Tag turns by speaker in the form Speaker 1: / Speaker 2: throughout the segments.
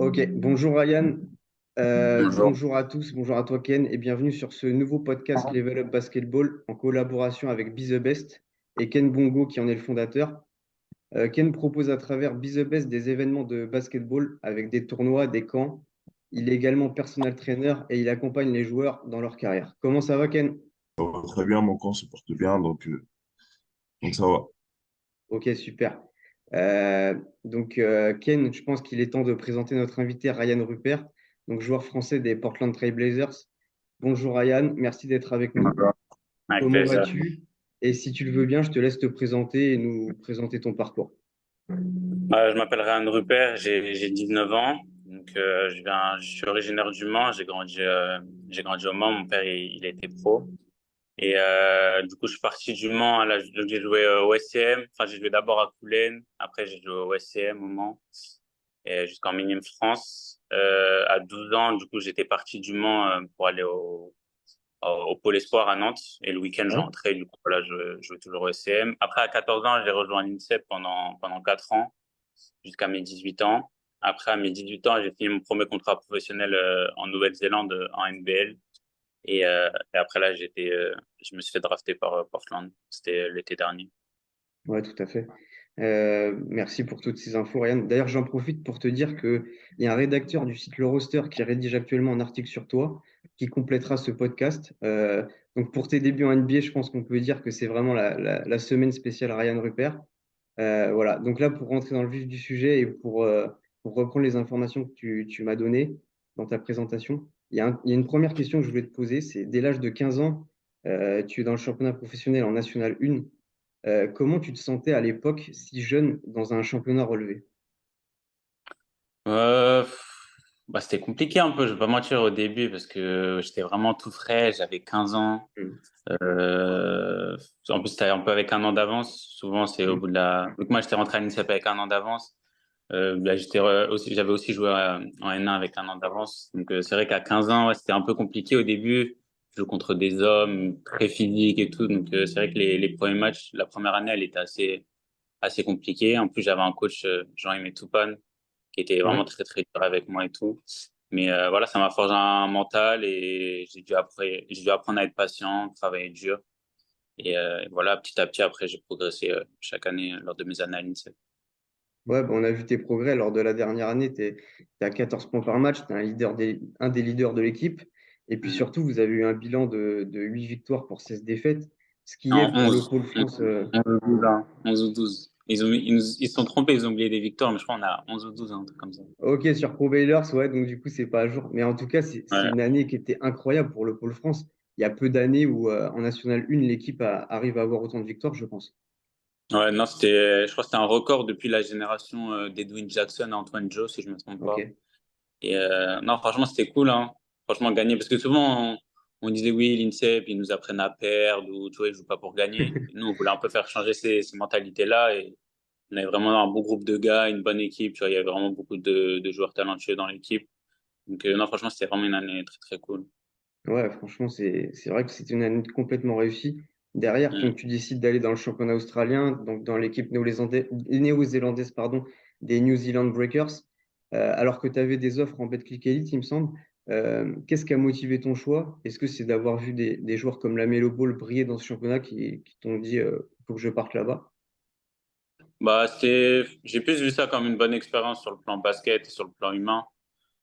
Speaker 1: Ok, bonjour Ryan.
Speaker 2: Bonjour.
Speaker 1: Bonjour à tous, bonjour à toi Ken, et bienvenue sur ce nouveau podcast Level Up Basketball en collaboration avec Be The Best et Ken Bongo qui en est le fondateur. Ken propose à travers Be The Best des événements de basketball avec des tournois, des camps. Il est également personal trainer et il accompagne les joueurs dans leur carrière. Comment ça va Ken?
Speaker 2: Ça va très bien, mon corps se porte bien, donc ça va.
Speaker 1: Ok, super. Ken, je pense qu'il est temps de présenter notre invité Ryan Rupert, donc joueur français des Portland Trail Blazers. Bonjour Ryan, merci d'être avec nous.
Speaker 2: D'accord. Avec
Speaker 1: Comment
Speaker 2: plaisir.
Speaker 1: vas-tu? Et si tu le veux bien, je te laisse te présenter et nous présenter ton parcours.
Speaker 2: Je m'appelle Ryan Rupert, j'ai 19 ans. Je suis originaire du Mans, j'ai grandi au Mans, mon père il était pro. Du coup, je suis parti du Mans à l'âge donc j'ai joué au SCM. Enfin, j'ai joué d'abord à Coulennes, après j'ai joué au SCM au Mans, et jusqu'en Minime France. À 12 ans, du coup, j'étais parti du Mans pour aller au Pôle Espoir à Nantes. Et le week-end, je
Speaker 1: Ouais.
Speaker 2: rentrais. Du coup, voilà, je jouais toujours au SCM. Après, à 14 ans, j'ai rejoint l'INSEP pendant 4 ans, jusqu'à mes 18 ans. Après, à mes 18 ans, j'ai fini mon premier contrat professionnel en Nouvelle-Zélande, en NBL. Et après, là, je me suis fait drafter par Portland. C'était l'été dernier.
Speaker 1: Ouais, tout à fait. Merci pour toutes ces infos, Ryan. D'ailleurs, j'en profite pour te dire qu'il y a un rédacteur du site Le Roster qui rédige actuellement un article sur toi qui complétera ce podcast. Donc, pour tes débuts en NBA, je pense qu'on peut dire que c'est vraiment la semaine spéciale Ryan Rupert. Voilà. Donc là, pour rentrer dans le vif du sujet et pour reprendre les informations que tu m'as données dans ta présentation, il y a une première question que je voulais te poser. C'est dès l'âge de 15 ans, tu es dans le championnat professionnel en National 1. Comment tu te sentais à l'époque, si jeune, dans un championnat relevé?
Speaker 2: Euh, Bah, c'était compliqué un peu, je vais pas mentir au début parce que j'étais vraiment tout frais, j'avais 15 ans.
Speaker 1: Mm.
Speaker 2: Euh, En plus, c'était un peu avec un an d'avance. Souvent, c'est au
Speaker 1: Mm.
Speaker 2: bout de la. Donc, moi, j'étais rentré à l'INSEP avec un an d'avance. J'avais aussi joué en N1 avec un an d'avance. Donc, c'est vrai qu'à 15 ans, ouais, c'était un peu compliqué au début. Je joue contre des hommes très physiques et tout. Donc, c'est vrai que les premiers matchs, la première année, elle était assez compliquée. En plus, j'avais un coach, Jean-Aimé Toupane, qui était vraiment
Speaker 1: Ouais.
Speaker 2: très, très dur avec moi et tout. Mais voilà, ça m'a forgé un mental et j'ai dû apprendre à être patient, travailler dur. Voilà, petit à petit, après, j'ai progressé chaque année lors de mes années à l'INSEP.
Speaker 1: Ouais, bah, on a vu tes progrès lors de la dernière année. Tu es à 14 points par match, tu es un des leaders de l'équipe. Et puis
Speaker 2: Mm.
Speaker 1: surtout, vous avez eu un bilan de 8 victoires pour 16 défaites, ce qui est
Speaker 2: En
Speaker 1: pour le
Speaker 2: 11,
Speaker 1: Pôle France.
Speaker 2: 11 ou 12, hein. 11 ou 12. Ils se sont trompés, ils ont oublié des victoires, mais je crois qu'on a 11 ou 12, un truc comme ça.
Speaker 1: Ok, sur Pro Baylors, ouais, donc du coup, c'est pas à jour. Mais en tout cas, c'est
Speaker 2: Ouais.
Speaker 1: une année qui était incroyable pour le Pôle France. Il y a peu d'années où en National 1, l'équipe arrive à avoir autant de victoires, je pense.
Speaker 2: Ouais, non, je crois que c'était un record depuis la génération d'Edwin Jackson à Antoine Joe, si je me trompe pas.
Speaker 1: Ok.
Speaker 2: Non, franchement, c'était cool, hein. Franchement, gagner. Parce que souvent, on disait oui, l'INSEP, ils nous apprennent à perdre ou tu vois, ils jouent pas pour gagner. Et nous, on voulait un peu faire changer ces mentalités-là. Et on avait vraiment un bon groupe de gars, une bonne équipe. Tu vois, il y avait vraiment beaucoup de joueurs talentueux dans l'équipe. Donc, non, franchement, c'était vraiment une année très, très cool.
Speaker 1: Ouais, franchement, c'est vrai que c'était une année complètement réussie. Derrière,
Speaker 2: Mm.
Speaker 1: donc, tu décides d'aller dans le championnat australien, donc dans l'équipe néo-zélandaise, pardon, des New Zealand Breakers, alors que tu avais des offres en Betclic Elite, il me semble. Qu'est-ce qui a motivé ton choix? Est-ce que c'est d'avoir vu des joueurs comme Lamelo Ball briller dans ce championnat qui t'ont dit faut que je parte là-bas?
Speaker 2: J'ai plus vu ça comme une bonne expérience sur le plan basket et sur le plan humain.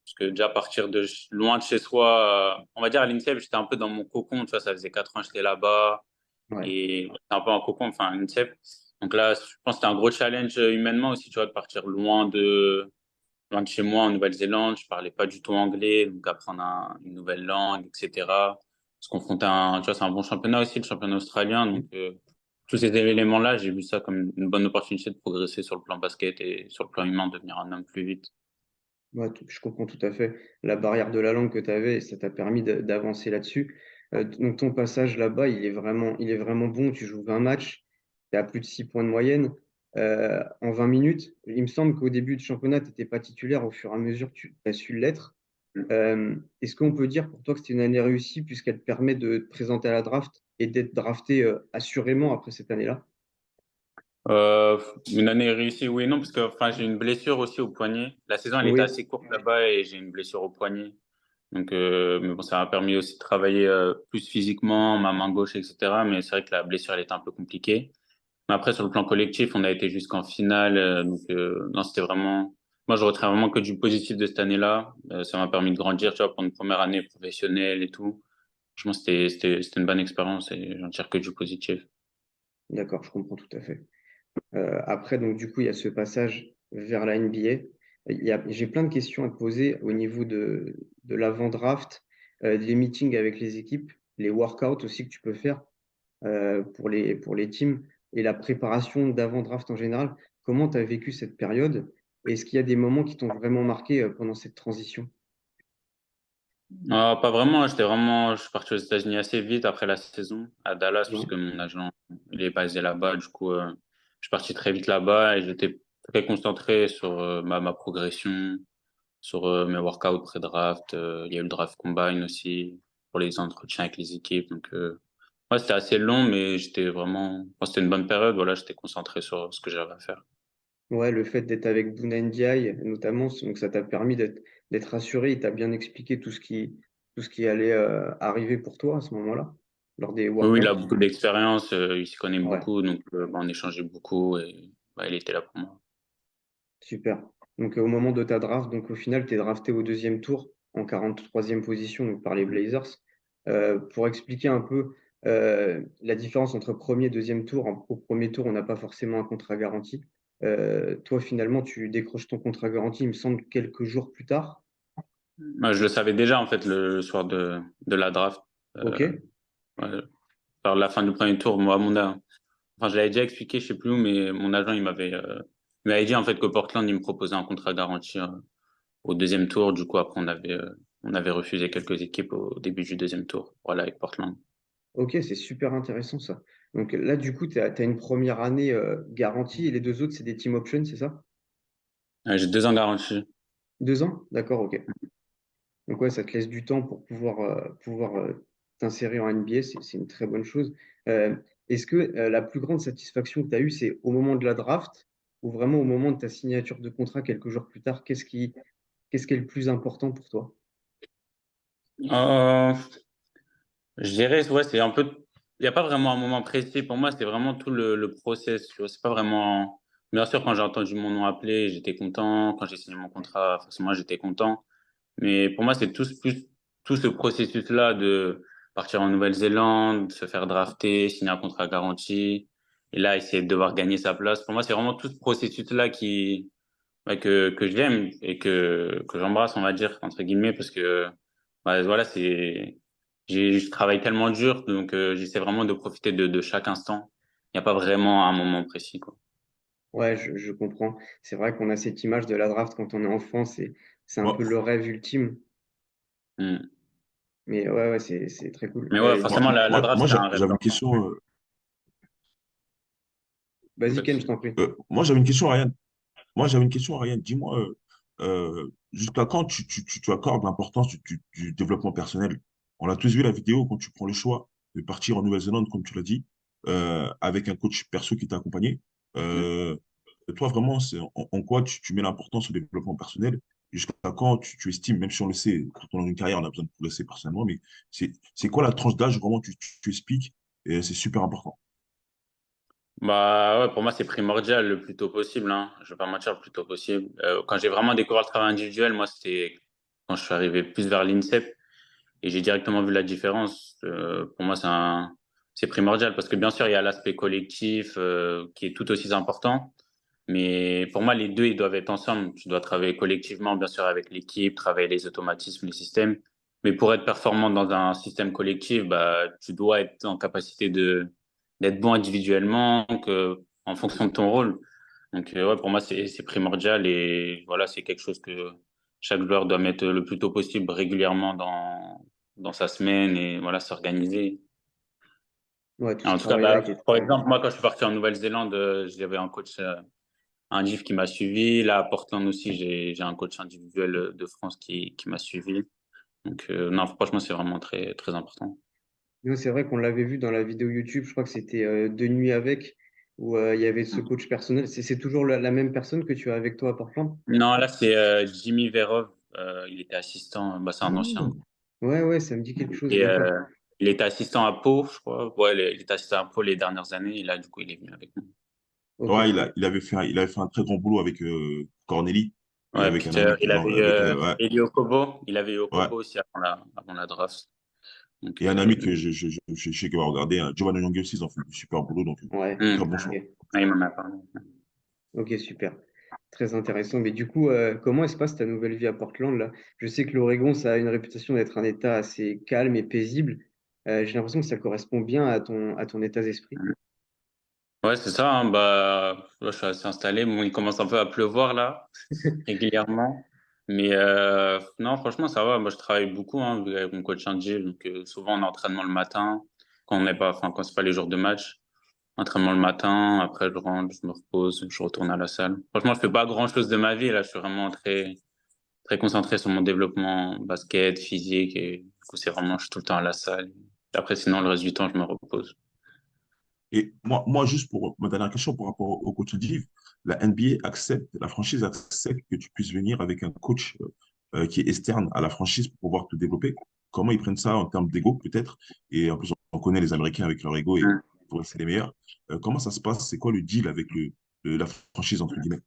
Speaker 2: Parce que déjà partir loin de chez soi, on va dire à l'INSEP, j'étais un peu dans mon cocon, tu vois, ça faisait 4 ans que j'étais là-bas.
Speaker 1: Ouais.
Speaker 2: Et c'est un peu un cocon, enfin, une cep. Donc là, je pense que c'était un gros challenge humainement aussi, tu vois, de partir loin de chez moi en Nouvelle-Zélande. Je parlais pas du tout anglais, donc apprendre une nouvelle langue, etc. Se confronter tu vois, c'est un bon championnat aussi, le championnat australien. Donc, tous ces éléments-là, j'ai vu ça comme une bonne opportunité de progresser sur le plan basket et sur le plan humain, devenir un homme plus vite.
Speaker 1: Ouais, je comprends tout à fait la barrière de la langue que tu avais et ça t'a permis d'avancer là-dessus. Donc ton passage là-bas, il est vraiment bon. Tu joues 20 matchs, tu as plus de 6 points de moyenne en 20 minutes. Il me semble qu'au début du championnat, tu n'étais pas titulaire. Au fur et à mesure, tu as su l'être. Est-ce qu'on peut dire pour toi que c'était une année réussie puisqu'elle te permet de te présenter à la draft et d'être drafté assurément après cette année-là?
Speaker 2: Euh, une année réussie, oui et non, parce que enfin, j'ai une blessure aussi au poignet. La saison, elle était
Speaker 1: Oui,
Speaker 2: assez courte là-bas et j'ai une blessure au poignet. Donc, mais bon, ça m'a permis aussi de travailler plus physiquement, ma main gauche, etc. Mais c'est vrai que la blessure, elle était un peu compliquée. Mais après, sur le plan collectif, on a été jusqu'en finale. Donc, non, c'était vraiment... Moi, je retiens vraiment que du positif de cette année-là. Ça m'a permis de grandir, tu vois, pour une première année professionnelle et tout. Franchement, c'était une bonne expérience et j'en tire que du positif.
Speaker 1: d'accord, je comprends tout à fait. Après, donc, du coup, il y a ce passage vers la NBA. J'ai plein de questions à te poser au niveau de l'avant-draft, des meetings avec les équipes, les workouts aussi que tu peux faire pour les teams et la préparation d'avant-draft en général. Comment tu as vécu cette période? Est-ce qu'il y a des moments qui t'ont vraiment marqué pendant cette transition?
Speaker 2: Pas vraiment, je suis parti aux États-Unis assez vite après la saison à Dallas,
Speaker 1: Ouais.
Speaker 2: puisque mon agent, il est basé là-bas. Du coup, je suis parti très vite là-bas et j'étais très concentré sur ma progression, sur mes workouts pré-draft. Il y a eu le draft combine aussi pour les entretiens avec les équipes. Donc, ouais, c'était assez long, mais c'était une bonne période. Voilà, j'étais concentré sur ce que j'avais à faire.
Speaker 1: Ouais, le fait d'être avec Bouna Ndiaye, notamment, donc ça t'a permis d'être rassuré. Il t'a bien expliqué tout ce qui allait arriver pour toi à ce moment-là, lors des
Speaker 2: Oui, oui, il a
Speaker 1: workouts.
Speaker 2: beaucoup d'expérience, il s'y connaît
Speaker 1: Ouais,
Speaker 2: beaucoup, donc bah, on échangeait beaucoup et bah, il était là pour moi.
Speaker 1: super. Donc au moment de ta draft, donc au final, tu es drafté au deuxième tour, en 43e position, donc par les Blazers. Pour expliquer un peu la différence entre premier et deuxième tour, au premier tour, on n'a pas forcément un contrat garanti. Toi, finalement, tu décroches ton contrat garanti, il me semble, quelques jours plus tard.
Speaker 2: Je le savais déjà en fait le soir de la draft.
Speaker 1: OK.
Speaker 2: Ouais, vers la fin du premier tour, moi, enfin, je l'avais déjà expliqué, je sais plus où, mais mon agent il m'avait dit en fait que Portland il me proposait un contrat garanti au deuxième tour. Du coup, après on avait refusé quelques équipes au début du deuxième tour. Voilà, avec Portland.
Speaker 1: Ok, c'est super intéressant ça. Donc là, du coup, tu as une première année garantie et les deux autres, c'est des team options, c'est ça?
Speaker 2: J'ai 2 ans garantis.
Speaker 1: 2 ans? D'accord, ok. Donc ouais, ça te laisse du temps pour pouvoir t'insérer en NBA, c'est une très bonne chose. Euh, Est-ce que la plus grande satisfaction que tu as eue, c'est au moment de la draft ou vraiment au moment de ta signature de contrat quelques jours plus tard? Qu'est-ce qui est le plus important pour toi?
Speaker 2: Euh, je dirais, ouais, c'est un peu. Il n'y a pas vraiment un moment précis. Pour moi, c'était vraiment tout le process. Tu vois, c'est pas vraiment. Bien sûr, quand j'ai entendu mon nom appelé, j'étais content. Quand j'ai signé mon contrat, forcément, j'étais content. Mais pour moi, c'est tout ce processus-là de partir en Nouvelle-Zélande, se faire drafter, signer un contrat garanti, et là, essayer de devoir gagner sa place. Pour moi, c'est vraiment tout ce processus-là que j'aime et que j'embrasse, on va dire, entre guillemets, parce que, bah, voilà, je travaille tellement dur, donc, j'essaie vraiment de profiter de chaque instant. Il n'y a pas vraiment un moment précis, quoi.
Speaker 1: Ouais, je comprends. C'est vrai qu'on a cette image de la draft quand on est enfant, c'est un peu
Speaker 3: Moi,
Speaker 1: le rêve ultime.
Speaker 2: Mm.
Speaker 1: Mais ouais, ouais, c'est très cool.
Speaker 2: Mais ouais, forcément, la draft, c'est un rêve.
Speaker 3: j'avais une question.
Speaker 1: Vas-y,
Speaker 2: Pas de
Speaker 1: Ken, je
Speaker 2: souci.
Speaker 1: t'en prie.
Speaker 3: Moi, j'avais une question, Ariane. Moi, j'avais une question, Ariane. Dis-moi, jusqu'à quand tu accordes l'importance du développement personnel? On a tous vu la vidéo quand tu prends le choix de partir en Nouvelle-Zélande, comme tu l'as dit, avec un coach perso qui t'a accompagné.
Speaker 2: Mm.
Speaker 3: Euh, Toi, vraiment, en quoi tu mets l'importance au développement personnel? Jusqu'à quand tu estimes, même si on le sait, quand on a une carrière, on a besoin de progresser personnellement, mais c'est quoi la tranche d'âge vraiment tu expliques? Et c'est super important.
Speaker 2: Bah ouais, pour moi c'est primordial le plus tôt possible, hein. Je vais pas mentir, le plus tôt possible. Quand j'ai vraiment découvert le travail individuel, moi c'était quand je suis arrivé plus vers l'INSEP et j'ai directement vu la différence. Pour moi c'est primordial parce que bien sûr il y a l'aspect collectif qui est tout aussi important, mais pour moi les deux ils doivent être ensemble. Tu dois travailler collectivement bien sûr avec l'équipe, travailler les automatismes, les systèmes, mais pour être performant dans un système collectif, bah tu dois être en capacité de d'être bon individuellement en fonction de ton rôle. Donc ouais, pour moi c'est primordial et voilà, c'est quelque chose que chaque joueur doit mettre le plus tôt possible régulièrement dans sa semaine et voilà, s'organiser.
Speaker 1: Ouais, tout ce
Speaker 2: En tout cas,
Speaker 1: travail-là
Speaker 2: bah,
Speaker 1: qui est
Speaker 2: par
Speaker 1: très...
Speaker 2: exemple, moi quand je suis parti en Nouvelle-Zélande, j'avais un coach un div qui m'a suivi. Là à Portland aussi, j'ai un coach individuel de France qui m'a suivi. Donc non, franchement, c'est vraiment très important.
Speaker 1: Nous, c'est vrai qu'on l'avait vu dans la vidéo YouTube, je crois que c'était De nuit avec. où il y avait ce coach personnel? C'est toujours la même personne que tu as avec toi à Portland?
Speaker 2: Non, là, c'est Jimmy Verov. Il était assistant, bah, c'est un ancien.
Speaker 1: Ah, ouais, ouais, ça me dit quelque chose,
Speaker 2: Et
Speaker 1: d'accord.
Speaker 2: il était assistant à Pau, je crois. Ouais, il était assistant à Pau les dernières années. Et là, du coup, il est venu avec nous.
Speaker 1: Ok.
Speaker 3: Ouais, il avait fait un très grand boulot avec Corneli et
Speaker 2: Ouais,
Speaker 3: avec un
Speaker 2: Peter,
Speaker 3: ami qui avec ouais,
Speaker 2: Eli Okobo. Il avait eu
Speaker 3: ouais.
Speaker 2: Okobo aussi avant la draft. Donc,
Speaker 3: Et un ami que je sais qu'il va regarder, hein, Giovanni Nyong'o aussi, ils ont fait du super boulot, donc
Speaker 1: Ouais,
Speaker 3: très bon
Speaker 1: ok.
Speaker 3: choix.
Speaker 2: il m'en a parlé.
Speaker 1: Ok, super. Très intéressant. Mais du coup, comment se passe ta nouvelle vie à Portland là? Je sais que l'Oregon, ça a une réputation d'être un État assez calme et paisible. J'ai l'impression que ça correspond bien à ton état d'esprit.
Speaker 2: Ouais, c'est ça, hein. Bah, là, je suis assez installé. Bon, il commence un peu à pleuvoir là, régulièrement. Mais non, franchement, ça va. Moi, je travaille beaucoup hein, avec mon coach indie. Donc, souvent, on a entraînement le matin, quand on n'est pas, enfin, quand c'est pas les jours de match. Entraînement le matin, après, je rentre, je me repose, je retourne à la salle. Franchement, je fais pas grand-chose de ma vie. Là, je suis vraiment très concentré sur mon développement basket, physique. Et du coup, c'est vraiment, je suis tout le temps à la salle. Après, sinon, le reste du temps, je me repose.
Speaker 3: Et moi, juste pour ma dernière question par rapport au coach Div, la NBA accepte, la franchise accepte que tu puisses venir avec un coach qui est externe à la franchise pour pouvoir te développer. Comment ils prennent ça en termes d'ego, peut-être? Et en plus, on connaît les Américains avec leur ego et pour eux, c'est les meilleurs. Comment ça se passe? C'est quoi le deal avec la franchise, entre guillemets?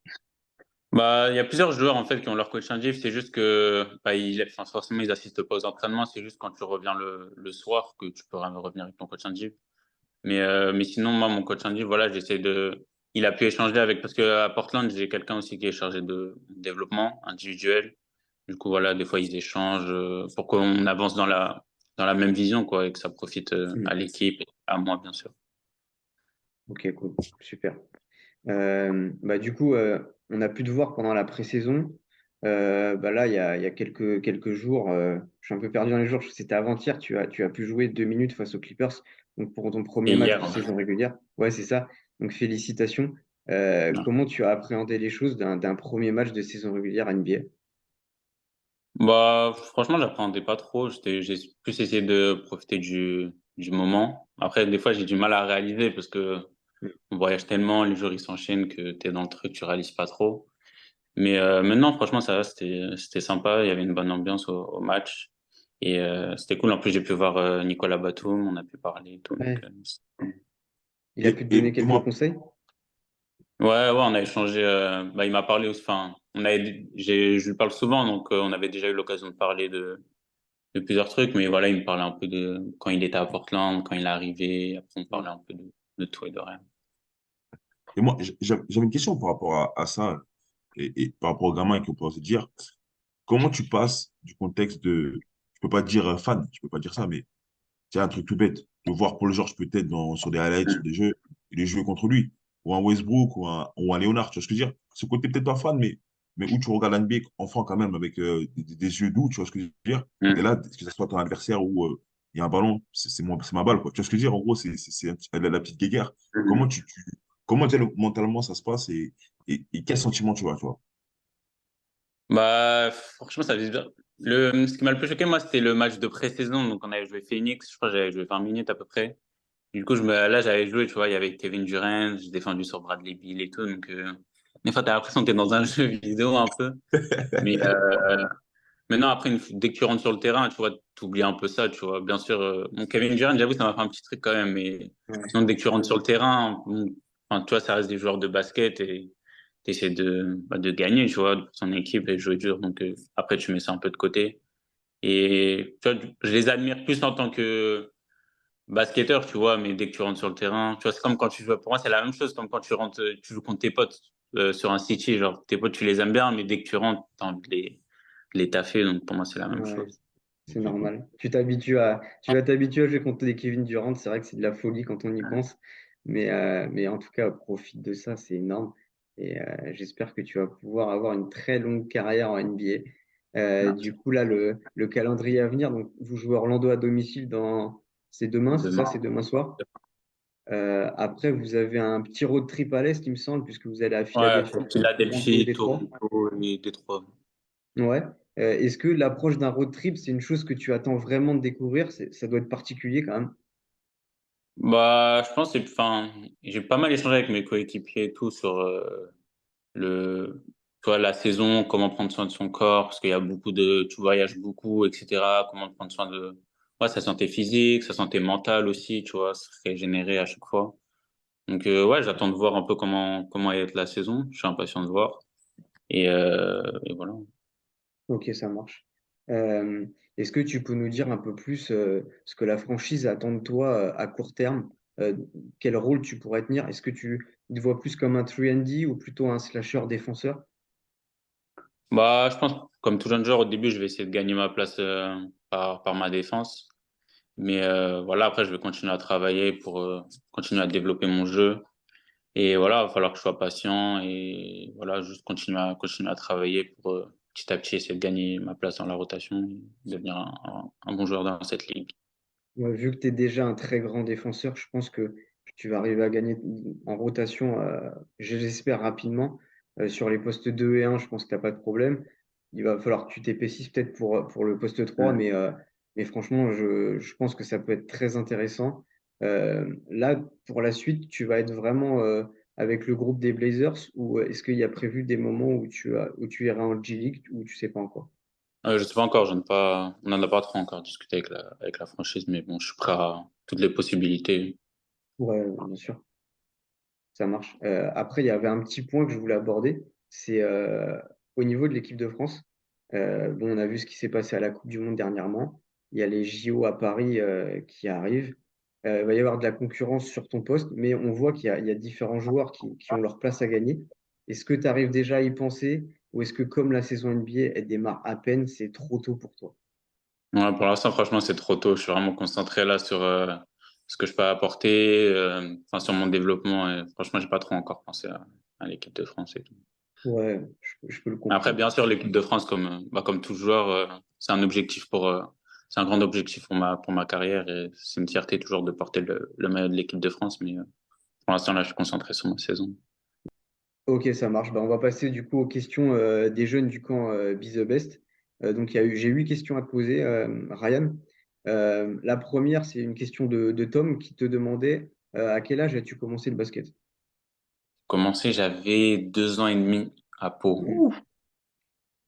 Speaker 2: Bah, il y a plusieurs joueurs en fait qui ont leur coach indie. C'est juste que bah, enfin, forcément ils assistent pas aux entraînements. C'est juste quand tu reviens le soir que tu peux revenir avec ton coach indie. Mais sinon moi mon coach indie voilà j'essaie de il a pu échanger avec parce que à Portland j'ai quelqu'un aussi qui est chargé de développement individuel. Du coup voilà des fois ils échangent pour qu'on avance dans la même vision quoi et que ça profite
Speaker 1: Hmm.
Speaker 2: à l'équipe et à moi bien sûr.
Speaker 1: Ok, cool, super. Bah, du coup, on a pu te voir pendant la pré-saison. Bah là, il y a quelques jours, je suis un peu perdu dans les jours, c'était avant-hier, tu as pu jouer 2 minutes face aux Clippers donc pour ton premier
Speaker 2: Et
Speaker 1: match
Speaker 2: hier
Speaker 1: de saison régulière. Ouais, c'est ça. Donc félicitations. Comment tu as appréhendé les choses d'un premier match de saison régulière NBA?
Speaker 2: bah franchement j'appréhendais pas trop. J'ai plus essayé de profiter du moment. Après des fois j'ai du mal à réaliser parce que on voyage tellement, les jours ils s'enchaînent que t'es dans le truc, tu réalises pas trop. Mais maintenant, franchement, ça va, c'était sympa. Il y avait une bonne ambiance au match. Et c'était cool. En plus, j'ai pu voir Nicolas Batum, on a pu parler et tout. Donc,
Speaker 1: Ouais. Il a pu te donner
Speaker 3: Et
Speaker 1: quelques
Speaker 3: moi,
Speaker 1: conseils?
Speaker 2: ouais, ouais, on a échangé. Bah, il m'a parlé aussi. Enfin, je lui parle souvent, donc on avait déjà eu l'occasion de parler de plusieurs trucs. Mais voilà, il me parlait un peu de quand il était à Portland, quand il est arrivé. Après, on parlait un peu de tout et de rien.
Speaker 3: et moi, j'avais une question par rapport à ça et par rapport aux gamins qui vont se dire, comment tu passes du contexte de, je peux pas dire fan, je peux pas dire ça, mais c'est un truc tout bête, de voir Paul George peut-être sur des highlights, sur des jeux, et les jouer contre lui, ou un Westbrook, ou un Leonard, tu vois ce que je veux dire? Ce côté peut-être pas fan, mais où tu regardes l'NBA enfant quand même avec des yeux doux, tu vois ce que je veux dire? Et
Speaker 2: Mm.
Speaker 3: là, que ce soit ton adversaire ou il y a un ballon, c'est ma balle, quoi. Tu vois ce que je veux dire? En gros, la petite guéguerre. Comment
Speaker 2: Mm.
Speaker 3: comment déjà, mentalement ça se passe et quel sentiment tu vois?
Speaker 2: Bah, franchement, ça faisait bien. Ce qui m'a le plus choqué, moi, c'était le match de pré-saison. Donc, on avait joué Phoenix. Je crois que j'avais joué 20 minutes à peu près. Du coup, là, j'avais joué, tu vois, il y avait Kevin Durant, j'ai défendu sur Bradley Beal et tout. Donc, des fois, t'as l'impression que t'es dans un jeu vidéo un peu. Mais maintenant, après, dès que tu rentres sur le terrain, tu vois, t'oublies un peu ça, tu vois. Bien sûr, bon, Kevin Durant, j'avoue, ça m'a fait un petit truc quand même. Mais
Speaker 1: Ouais.
Speaker 2: sinon, dès que tu rentres sur le terrain, bon, enfin, tu vois, ça reste des joueurs de basket et t'essaies de gagner, tu vois, pour son équipe et jouer dur. Donc, après, tu mets ça un peu de côté. Et tu vois, je les admire plus en tant que basketteur, tu vois, mais dès que tu rentres sur le terrain, tu vois, c'est comme quand tu joues, pour moi, c'est la même chose, comme quand tu rentres, tu joues contre tes potes sur un city, genre, tes potes, tu les aimes bien, mais dès que tu rentres, t'as envie de les taffer, donc pour moi, c'est la même
Speaker 1: Ouais.
Speaker 2: chose.
Speaker 1: C'est
Speaker 3: Ok, cool.
Speaker 1: normal. Tu vas t'habituer à jouer contre des Kevin Durant. C'est vrai que c'est de la folie quand on y pense. Mais en tout cas, profite de ça, c'est énorme. Et j'espère que tu vas pouvoir avoir une très longue carrière en NBA.
Speaker 2: Merci.
Speaker 1: Du coup, là, le calendrier à venir, donc vous jouez Orlando à domicile c'est demain, c'est ça,
Speaker 2: Demain,
Speaker 1: c'est demain soir. Après, vous avez un petit road trip à l'Est, il me semble, puisque vous allez à
Speaker 2: ouais,
Speaker 1: Philadelphie, Toronto et
Speaker 2: Philadelphie,
Speaker 1: Détroit.
Speaker 2: Toronto et Détroit.
Speaker 1: Ouais. Est-ce que l'approche d'un road trip, c'est une chose que tu attends vraiment de découvrir? Ça doit être particulier quand même.
Speaker 2: Bah, je pense, enfin, j'ai pas mal échangé avec mes coéquipiers et tout sur le, tu vois, la saison, comment prendre soin de son corps, parce qu'il y a tu voyages beaucoup, etc. Comment prendre soin de, ouais, sa santé physique, sa santé mentale aussi, tu vois, se régénérer à chaque fois. Donc, ouais, j'attends de voir un peu comment va être la saison. Je suis impatient de voir. Et voilà.
Speaker 1: Ok, ça marche. Euh, Est-ce que tu peux nous dire un peu plus ce que la franchise attend de toi à court terme? Quel rôle tu pourrais tenir? Est-ce que tu te vois plus comme un 3D ou plutôt un slasher défenseur?
Speaker 2: Bah, je pense, comme tout jeune joueur, au début, je vais essayer de gagner ma place par ma défense. Mais voilà, après, je vais continuer à travailler pour continuer à développer mon jeu. Et voilà, il va falloir que je sois patient et voilà, juste continuer à travailler pour petit à petit essayer de gagner ma place dans la rotation et devenir un bon joueur dans cette ligue.
Speaker 1: Ouais, vu que tu es déjà un très grand défenseur, je pense que tu vas arriver à gagner en rotation, j'espère rapidement. Sur les postes 2 et 1, je pense que tu n'as pas de problème. Il va falloir que tu t'épaississes peut-être pour le poste 3, mais franchement, je pense que ça peut être très intéressant. Là, pour la suite, tu vas être vraiment avec le groupe des Blazers ou est-ce qu'il y a prévu des moments où tu iras en G-League ou tu sais pas encore?
Speaker 2: Je sais pas encore, on n'en a pas trop encore discuté avec la franchise, mais bon, je suis prêt à toutes les possibilités.
Speaker 1: Ouais, bien sûr. Ça marche. Après, il y avait un petit point que je voulais aborder, c'est au niveau de l'équipe de France. Bon, on a vu ce qui s'est passé à la Coupe du Monde dernièrement. Il y a les JO à Paris qui arrivent. Il va y avoir de la concurrence sur ton poste, mais on voit qu'il y a différents joueurs qui ont leur place à gagner. Est-ce que tu arrives déjà à y penser ou est-ce que comme la saison NBA, elle démarre à peine, c'est trop tôt pour toi?
Speaker 2: Ouais, pour l'instant, franchement, c'est trop tôt. Je suis vraiment concentré là sur ce que je peux apporter, enfin sur mon développement. Et franchement, j'ai pas trop encore pensé à l'équipe de France et tout.
Speaker 1: Ouais, je peux le
Speaker 2: Après,
Speaker 1: comprendre.
Speaker 2: bien sûr, l'équipe de France, comme tout joueur, c'est un objectif c'est un grand objectif pour ma carrière et c'est une fierté toujours de porter le maillot de l'équipe de France. Mais pour l'instant, là, je suis concentré sur ma saison.
Speaker 1: Ok, ça marche. Bah, on va passer du coup aux questions des jeunes du camp Be The Best. Donc, j'ai 8 questions à te poser, Ryan. La première, c'est une question de Tom qui te demandait à quel âge as-tu commencé le basket?
Speaker 2: Commencé, j'avais 2 ans et demi à Pau.
Speaker 3: Ouf,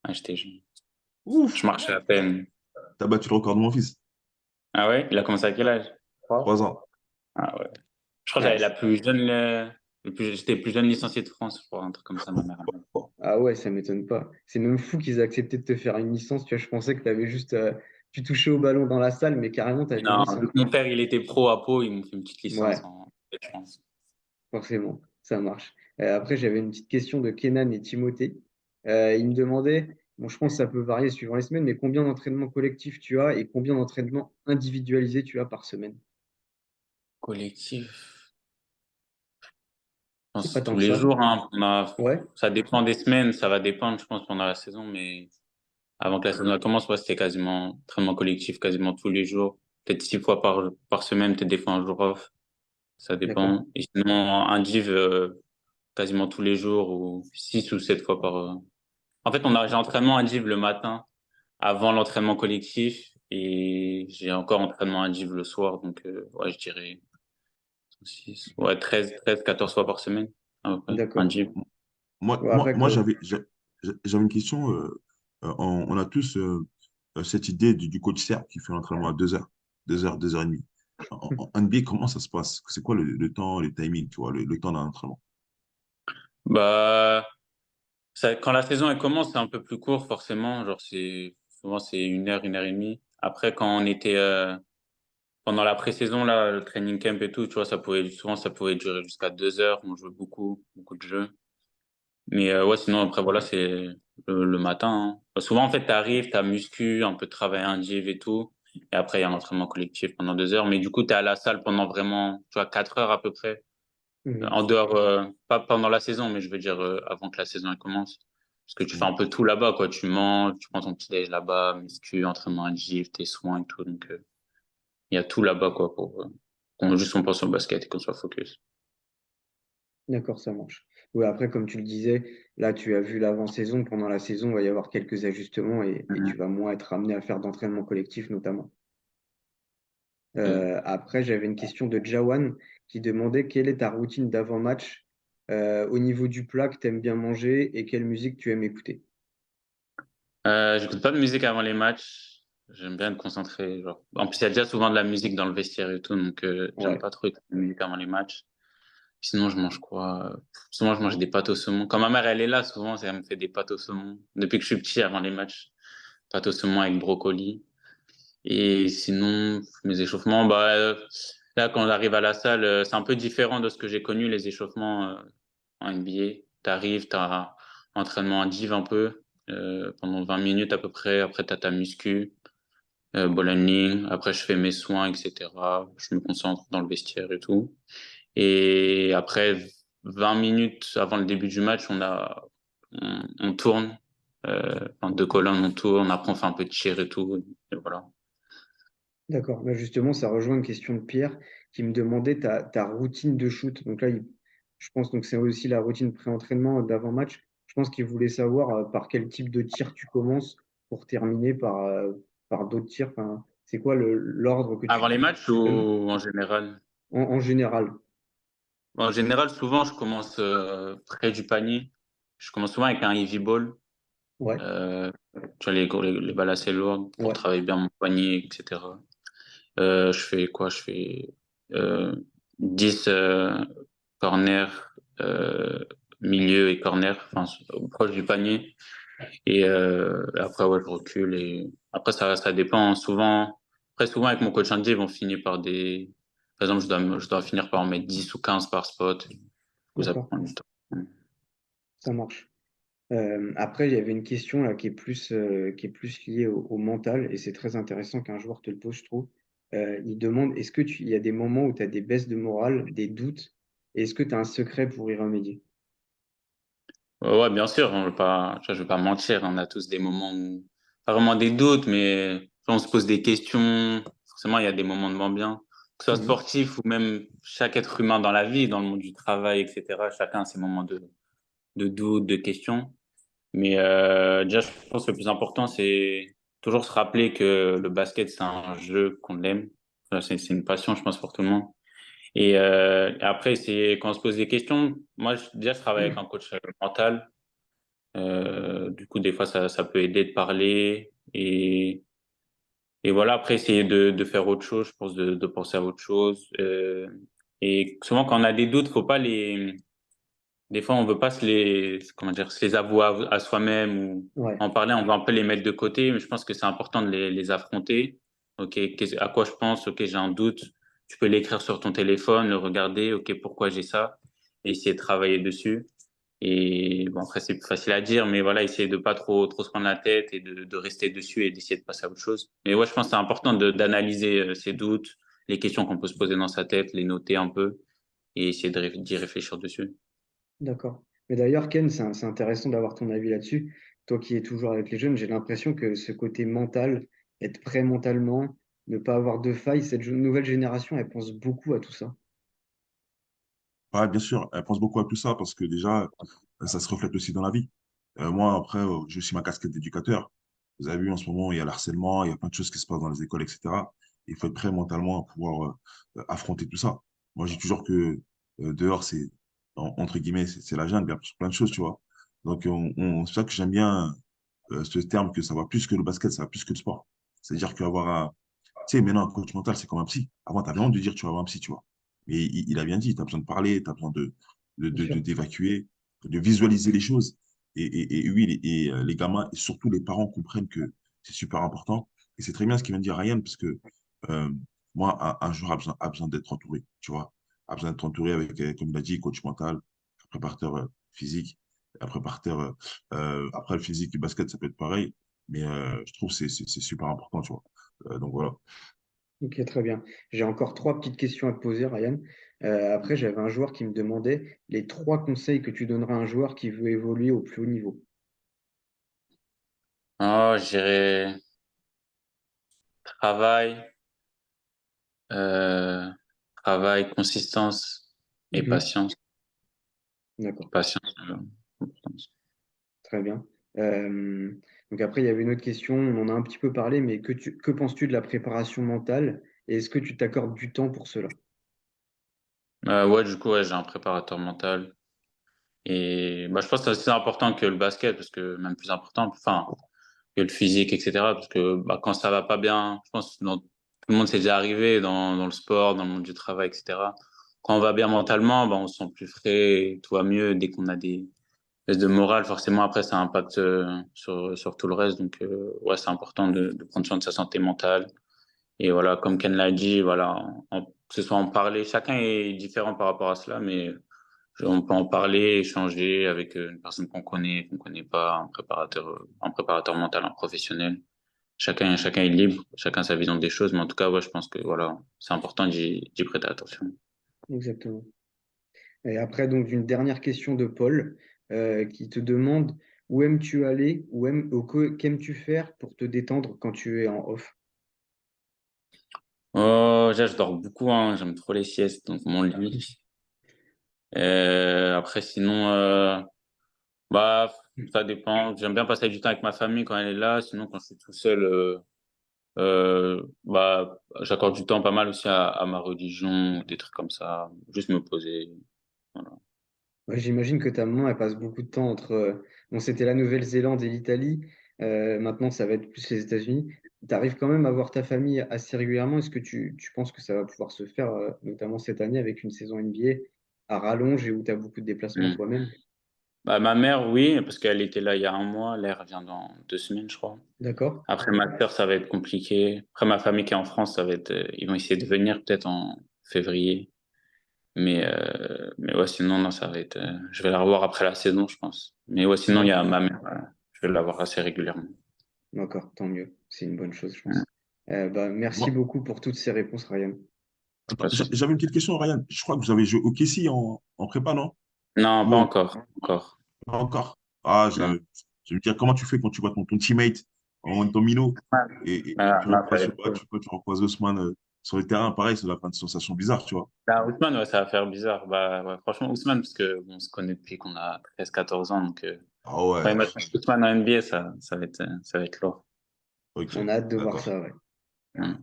Speaker 2: Ouais, j'étais jeune.
Speaker 3: ouf.
Speaker 2: Je marchais à peine.
Speaker 3: T'as battu le record de mon fils.
Speaker 2: Ah ouais? Il a commencé à quel âge?
Speaker 3: 3 ans.
Speaker 2: Ah ouais. Je crois que
Speaker 1: Ah,
Speaker 2: j'avais la plus jeune, j'étais le plus jeune licencié de France, je crois, un truc comme ça, ma mère.
Speaker 1: ah ouais, ça m'étonne pas. C'est même fou qu'ils aient accepté de te faire une licence. Tu vois, je pensais que tu avais juste, tu touchais au ballon dans la salle, mais carrément, tu avais une
Speaker 2: Non,
Speaker 1: licence.
Speaker 2: vu que mon père, il était pro à Pau, ils m'ont fait une petite licence
Speaker 1: Ouais,
Speaker 2: en je pense.
Speaker 1: forcément, ça marche. Après, j'avais une petite question de Kenan et Timothée. Ils me demandaient, bon, je pense que ça peut varier suivant les semaines, mais combien d'entraînements collectifs tu as et combien d'entraînements individualisés tu as par semaine?
Speaker 2: Collectif, je
Speaker 1: C'est pas
Speaker 2: pense
Speaker 1: tant
Speaker 2: tous
Speaker 1: que
Speaker 2: les
Speaker 1: ça.
Speaker 2: jours, hein.
Speaker 1: Ouais,
Speaker 2: Ça dépend des semaines, ça va dépendre, je pense, pendant la saison, mais avant que la saison elle commence, ouais, c'était quasiment entraînement collectif, quasiment tous les jours. Peut-être 6 fois par semaine, peut-être des fois un jour off. Ça
Speaker 1: d'accord.
Speaker 2: dépend. Et sinon, un div, quasiment tous les jours ou 6 ou 7 fois par. En fait, j'ai entraînement indiv le matin avant l'entraînement collectif et j'ai encore entraînement indiv le soir. Donc, ouais, je dirais 14 fois par semaine, à peu près,
Speaker 1: D'accord.
Speaker 2: indiv.
Speaker 1: Ouais, après,
Speaker 3: J'avais une question. On a tous cette idée du coach Serbe qui fait l'entraînement à 2 heures, 2 heures, 2 heures et demie. En NBA, comment ça se passe? C'est quoi le temps, le timing, tu vois, le temps d'un entraînement?
Speaker 2: Bah, quand la saison elle commence, c'est un peu plus court, forcément. Souvent, c'est 1 heure, 1 heure et demie. Après, quand on était, pendant la pré-saison, là, le training camp et tout, tu vois, souvent, ça pouvait durer jusqu'à 2 heures. On jouait beaucoup de jeux. Mais ouais, sinon, après, voilà, c'est le matin, hein. Souvent, en fait, t'as muscu, un peu de travail indiv et tout. Et après, il y a l'entraînement collectif pendant 2 heures. Mais du coup, t'es à la salle pendant vraiment, tu vois, 4 heures à peu près.
Speaker 1: mhm.
Speaker 2: En dehors, pas pendant la saison, mais je veux dire avant que la saison elle commence. Parce que tu fais un
Speaker 3: Mhm.
Speaker 2: peu tout là-bas, quoi. Tu manges, tu prends ton petit déj là-bas, muscu, entraînement indiv, tes soins et tout. Donc, il y a tout là-bas, quoi, pour qu'on pense au basket et qu'on soit focus.
Speaker 1: D'accord, ça marche. Ouais, après, comme tu le disais, là, tu as vu l'avant-saison. Pendant la saison, il va y avoir quelques ajustements et tu vas moins être amené à faire d'entraînement collectif, notamment. Après, j'avais une question de Jawan qui demandait quelle est ta routine d'avant-match au niveau du plat que tu aimes bien manger et quelle musique tu aimes écouter.
Speaker 2: J'écoute pas de musique avant les matchs. J'aime bien être concentré. Genre. En plus, il y a déjà souvent de la musique dans le vestiaire et tout, donc j'aime
Speaker 1: Ouais,
Speaker 2: pas trop écouter de musique avant les matchs. Sinon, je mange quoi? Souvent, je mange des pâtes au saumon. Quand ma mère, elle est là, souvent, elle me fait des pâtes au saumon. Depuis que je suis petit, avant les matchs, pâtes au saumon avec brocoli. Et sinon, mes échauffements, bah, là, quand on arrive à la salle, c'est un peu différent de ce que j'ai connu, les échauffements en NBA. T'arrives, t'as entraînement à div un peu, pendant 20 minutes à peu près. Après, t'as ta muscu, ball handling. Après, je fais mes soins, etc. Je me concentre dans le vestiaire et tout. Et après 20 minutes avant le début du match, on tourne, en deux colonnes, on tourne. Après, on fait un peu de cheer et tout. Et voilà.
Speaker 1: d'accord. Bah, justement, ça rejoint une question de Pierre qui me demandait ta routine de shoot. Donc là, je pense donc c'est aussi la routine pré-entraînement d'avant-match. Je pense qu'il voulait savoir par quel type de tir tu commences pour terminer par d'autres tirs. Enfin, c'est quoi l'ordre que
Speaker 2: Avant
Speaker 1: tu
Speaker 2: les matchs
Speaker 1: donnes
Speaker 2: ou en général?
Speaker 1: en général?
Speaker 2: En général, souvent, je commence près du panier. Je commence souvent avec un heavy ball.
Speaker 1: Ouais,
Speaker 2: Euh, tu vois, les balles assez lourdes pour
Speaker 1: ouais,
Speaker 2: travailler bien mon poignet, etc. Je fais quoi? Je fais 10 corner, milieu et corner, enfin, proche du panier. Et après, ouais, je recule. Et après, ça dépend. Souvent, après, souvent, avec mon coach indien, ils vont finir par des. Par exemple, je dois finir par en mettre 10 ou 15 par spot. Du coup, ça
Speaker 1: d'accord,
Speaker 2: prend du temps.
Speaker 1: ça marche. Après, il y avait une question là qui est plus liée au mental et c'est très intéressant qu'un joueur te le pose, je trouve. Il demande est-ce que il y a des moments où tu as des baisses de morale, des doutes, et est-ce que tu as un secret pour y remédier?
Speaker 2: Ouais, ouais, bien sûr, on veut pas, tu vois, je veux pas mentir. On a tous des moments où, pas vraiment des doutes, mais tu vois, on se pose des questions. Forcément, il y a des moments de moins bien. Que ce soit
Speaker 1: Mhm.
Speaker 2: sportif ou même chaque être humain dans la vie, dans le monde du travail, etc. Chacun a ses moments de doute, de questions. Mais déjà, je pense que le plus important, c'est toujours se rappeler que le basket, c'est un jeu qu'on aime. Voilà, c'est une passion, je pense, pour tout le monde. Et après, c'est quand on se pose des questions. Moi, déjà, je travaille avec un coach mental. Du coup, des fois, ça peut aider de parler. Et voilà, après, essayer de faire autre chose, je pense, de penser à autre chose. Et souvent, quand on a des doutes, faut pas les des fois, on veut pas comment dire, se les avouer à soi-même ou
Speaker 1: Ouais,
Speaker 2: en parler, on va un peu les mettre de côté, mais je pense que c'est important de les affronter. Ok, à quoi je pense? Ok, j'ai un doute. Tu peux l'écrire sur ton téléphone, le regarder. Ok, pourquoi j'ai ça? Et essayer de travailler dessus. Et bon, après, c'est plus facile à dire, mais voilà, essayer de pas trop se prendre la tête et de rester dessus et d'essayer de passer à autre chose. Mais ouais, je pense que c'est important d'analyser ses doutes, les questions qu'on peut se poser dans sa tête, les noter un peu et essayer d'y réfléchir dessus.
Speaker 1: d'accord. Mais d'ailleurs, Ken, c'est intéressant d'avoir ton avis là-dessus. Toi qui es toujours avec les jeunes, j'ai l'impression que ce côté mental, être prêt mentalement, ne pas avoir de failles, cette nouvelle génération, elle pense beaucoup à tout ça.
Speaker 3: Ouais, bien sûr, elle pense beaucoup à tout ça parce que déjà, ça se reflète aussi dans la vie. Moi, après, j'ai aussi ma casquette d'éducateur. Vous avez vu, en ce moment, il y a l'harcèlement, il y a plein de choses qui se passent dans les écoles, etc. Il faut être prêt mentalement à pouvoir affronter tout ça. Moi, je dis toujours que dehors, entre guillemets, c'est la jungle, il y a plein de choses, tu vois. Donc, c'est ça que j'aime bien ce terme que ça va plus que le basket, ça va plus que le sport. C'est-à-dire qu'avoir un, tu sais, maintenant, un coach mental, c'est comme un psy. Avant, tu avais honte de dire que tu vas avoir un psy, tu vois. Mais il a bien dit, tu as besoin de parler, tu as besoin
Speaker 1: Bien sûr.
Speaker 3: d'évacuer, de visualiser les choses. Et oui, les gamins, et surtout les parents comprennent que c'est super important. Et c'est très bien ce qu'il vient de dire Ryan, parce que euh, moi, un joueur a besoin d'être entouré, tu vois. A besoin d'être entouré avec, comme il a dit, coach mental, un préparateur physique, un préparateur, après le physique et le basket, ça peut être pareil. Mais je trouve que c'est super important, tu vois. Donc voilà.
Speaker 1: Ok, très bien. J'ai encore trois petites questions à te poser, Ryan. Après, j'avais un joueur qui me demandait les trois conseils que tu donneras à un joueur qui veut évoluer au plus haut niveau.
Speaker 2: Oh, je dirais travail, euh, travail, consistance et
Speaker 1: Mhm.
Speaker 2: patience.
Speaker 1: D'accord,
Speaker 2: Patience.
Speaker 1: très bien. Donc après, il y avait une autre question, on en a un petit peu parlé, mais que penses-tu de la préparation mentale Et est-ce que tu t'accordes du temps pour cela?
Speaker 2: Ouais, du coup, ouais, j'ai un préparateur mental. Et bah, je pense que c'est assez important que le basket, parce que même plus important, enfin, que le physique, etc. Parce que bah, quand ça va pas bien, je pense que tout le monde s'est déjà arrivé dans le sport, dans le monde du travail, etc. Quand on va bien mentalement, bah, on se sent plus frais, tout va mieux. Dès qu'on a des baisses de morale, forcément, après, ça impacte sur tout le reste. Donc, ouais, c'est important de prendre soin de sa santé mentale. Et voilà, comme Ken l'a dit, voilà, que ce soit en parler, chacun est différent par rapport à cela, mais on peut en parler, échanger avec une personne qu'on connaît pas, un préparateur mental, un professionnel. Chacun est libre, chacun a sa vision des choses, mais en tout cas, ouais, je pense que voilà, c'est important d'y prêter attention.
Speaker 1: Exactement. Et après, donc, une dernière question de Paul qui te demande où aimes-tu aller, qu'aimes-tu faire pour te détendre quand tu es en off?
Speaker 2: Oh, déjà, je dors beaucoup, hein, j'aime trop les siestes, donc mon lit. Après, sinon, bah, ça dépend. J'aime bien passer du temps avec ma famille quand elle est là. Sinon, quand je suis tout seul, bah, j'accorde du temps pas mal aussi à ma religion, des trucs comme ça. Juste me poser. Voilà.
Speaker 1: Ouais, j'imagine que ta maman, elle passe beaucoup de temps entre. Bon, c'était la Nouvelle-Zélande et l'Italie. Maintenant, ça va être plus les États-Unis. Tu arrives quand même à voir ta famille assez régulièrement. Est-ce que tu penses que ça va pouvoir se faire, notamment cette année, avec une saison NBA à rallonge et où tu as beaucoup de déplacements
Speaker 2: Mm.
Speaker 1: toi-même?
Speaker 2: Bah, ma mère, oui, parce qu'elle était là il y a un mois. Là, elle revient dans 2 semaines, je crois.
Speaker 1: D'accord?
Speaker 2: Après, ma sœur, ça va être compliqué. Après, ma famille qui est en France, ça va être, ils vont essayer de venir peut-être en février. Mais ouais, sinon, non, ça va être, je vais la revoir après la saison, je pense. Mais ouais, sinon, il y
Speaker 1: Ouais.
Speaker 2: a ma mère, je vais la voir assez régulièrement.
Speaker 1: D'accord, tant mieux. C'est une bonne chose, je
Speaker 2: Mm.
Speaker 1: pense. Bah, merci
Speaker 3: Moi,
Speaker 1: beaucoup pour toutes ces réponses, Ryan.
Speaker 3: attends,
Speaker 2: Pas de souci.
Speaker 3: j'avais une petite question, Ryan. Je crois que vous avez joué au Kessie en prépa, non?
Speaker 2: Non, pas
Speaker 3: Ou
Speaker 2: encore, encore.
Speaker 3: pas encore? Ah,
Speaker 2: Non.
Speaker 3: je veux dire, comment tu fais quand tu vois ton teammate en ton minot et
Speaker 2: Ah,
Speaker 3: tu
Speaker 2: non, ça va
Speaker 3: recroises, je sais
Speaker 2: être
Speaker 3: pas,
Speaker 2: cool.
Speaker 3: tu recroises Ousmane sur le terrain, pareil, ça doit faire une sensation bizarre, tu vois.
Speaker 2: Bah, Ousmane, ouais, ça va faire bizarre. Bah, ouais, franchement, Ousmane, parce que on se connaît depuis qu'on a 13 14 ans, donc
Speaker 3: Ah
Speaker 2: quand il
Speaker 3: ouais,
Speaker 2: met Ousmane en NBA, ça va être lourd.
Speaker 3: ok,
Speaker 1: On a hâte de voir
Speaker 3: d'accord.
Speaker 1: ça, ouais.
Speaker 2: Mm.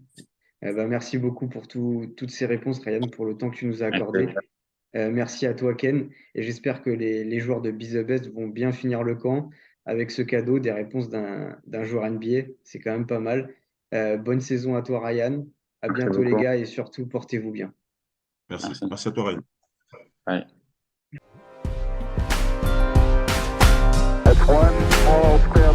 Speaker 1: Bah, merci beaucoup pour toutes ces réponses, Ryan, pour le temps que tu nous as
Speaker 2: Avec
Speaker 1: accordé.
Speaker 2: plaisir.
Speaker 1: Merci à toi, Ken, et j'espère que les joueurs de Be The Best vont bien finir le camp avec ce cadeau des réponses d'un joueur NBA. C'est quand même pas mal. Bonne saison à toi, Ryan. À
Speaker 2: Merci
Speaker 1: bientôt, les
Speaker 2: beaucoup.
Speaker 1: gars, et surtout, portez-vous bien.
Speaker 3: Merci.
Speaker 2: Merci.
Speaker 3: Merci à toi, Ryan.
Speaker 2: Ouais.
Speaker 4: That's one small step